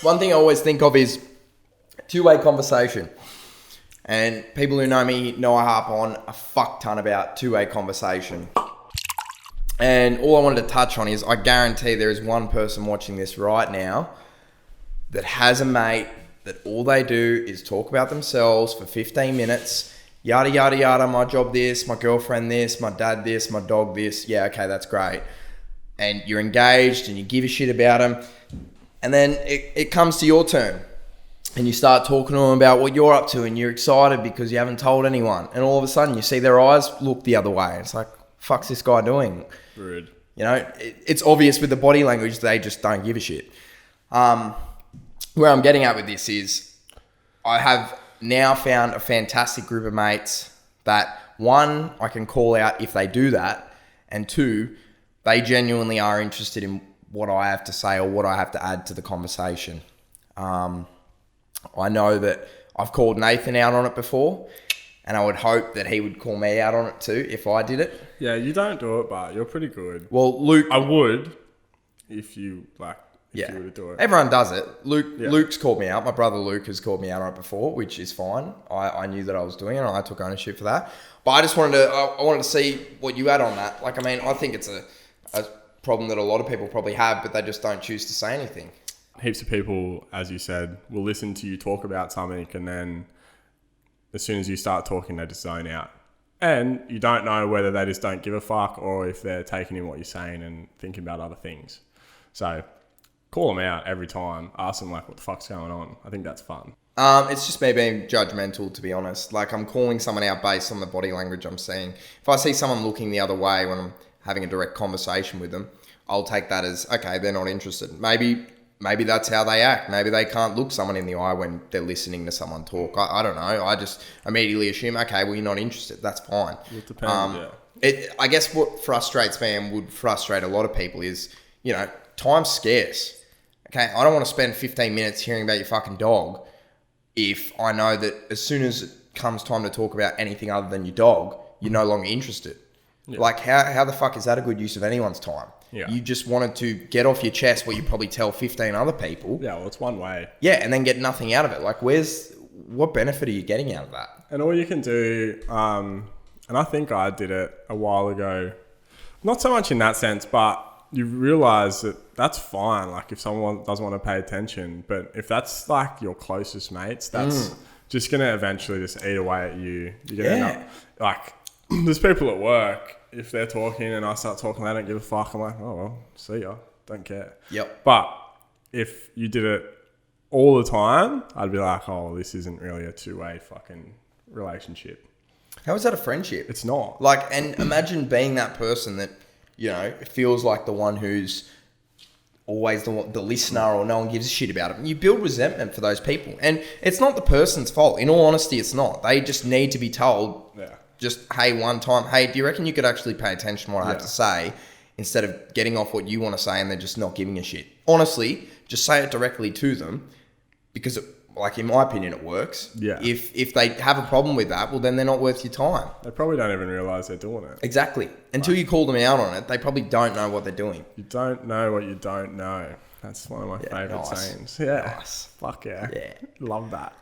One thing I always think of is two-way conversation. And people who know me know I harp on a fuck ton about two-way conversation. And all I wanted to touch on is I guarantee there is one person watching this right now that has a mate that all they do is talk about themselves for 15 minutes. Yada, yada, yada. My job this, my girlfriend this, my dad this, my dog this. Yeah, okay, that's great. And you're engaged and you give a shit about them. And then it comes to your turn. And you start talking to them about what you're up to and you're excited because you haven't told anyone. And all of a sudden you see their eyes look the other way. It's like, fuck's this guy doing? Rude. You know, it's obvious with the body language, they just don't give a shit. Where I'm getting at with this is I have now found a fantastic group of mates that, one, I can call out if they do that, and two, they genuinely are interested in what I have to say or what I have to add to the conversation. I know that I've called Nathan out on it before, and I would hope that he would call me out on it too if I did it. Yeah, you don't do it, but you're pretty good. Well, Luke... I would if you were to do it. Everyone does it. Luke's called me out. My brother Luke has called me out on it before, which is fine. I knew that I was doing it and I took ownership for that. But I just wanted to see what you had on that. Like, I mean, I think it's a problem that a lot of people probably have, but they just don't choose to say anything. Heaps of people, as you said, will listen to you talk about something, and then as soon as you start talking, they just zone out. And you don't know whether they just don't give a fuck or if they're taking in what you're saying and thinking about other things. So call them out every time. Ask them, like, what the fuck's going on. I think that's fun. It's just me being judgmental, to be honest. Like, I'm calling someone out based on the body language I'm seeing. If I see someone looking the other way when I'm having a direct conversation with them, I'll take that as, okay, they're not interested. Maybe that's how they act. Maybe they can't look someone in the eye when they're listening to someone talk. I don't know. I just immediately assume, okay, well, you're not interested. That's fine. It depends, yeah. I guess what frustrates me and would frustrate a lot of people is, you know, time's scarce. Okay, I don't want to spend 15 minutes hearing about your fucking dog if I know that as soon as it comes time to talk about anything other than your dog, you're no longer interested. Yeah. Like, how the fuck is that a good use of anyone's time? Yeah. You just wanted to get off your chest what you probably tell 15 other people. Yeah, well, it's one way. Yeah, and then get nothing out of it. Like, what benefit are you getting out of that? And all you can do, and I think I did it a while ago, not so much in that sense, but you realise that that's fine. Like, if someone doesn't want to pay attention, but if that's like your closest mates, that's just going to eventually just eat away at you. You're going to end up, like, there's people at work, if they're talking and I start talking, they don't give a fuck. I'm like, oh, well, see ya. Don't care. Yep. But if you did it all the time, I'd be like, oh, this isn't really a two-way fucking relationship. How is that a friendship? It's not. Like, and imagine being that person that, you know, feels like the one who's always the listener or no one gives a shit about it. You build resentment for those people. And it's not the person's fault. In all honesty, it's not. They just need to be told... Yeah. Just, hey, one time, hey, do you reckon you could actually pay attention to what I have to say instead of getting off what you want to say and then just not giving a shit? Honestly, just say it directly to them because, like, in my opinion, it works. Yeah. If they have a problem with that, well, then they're not worth your time. They probably don't even realise they're doing it. Exactly. Until you call them out on it, they probably don't know what they're doing. You don't know what you don't know. That's one of my favourite sayings. Yeah. Nice. Fuck yeah. Yeah. Love that.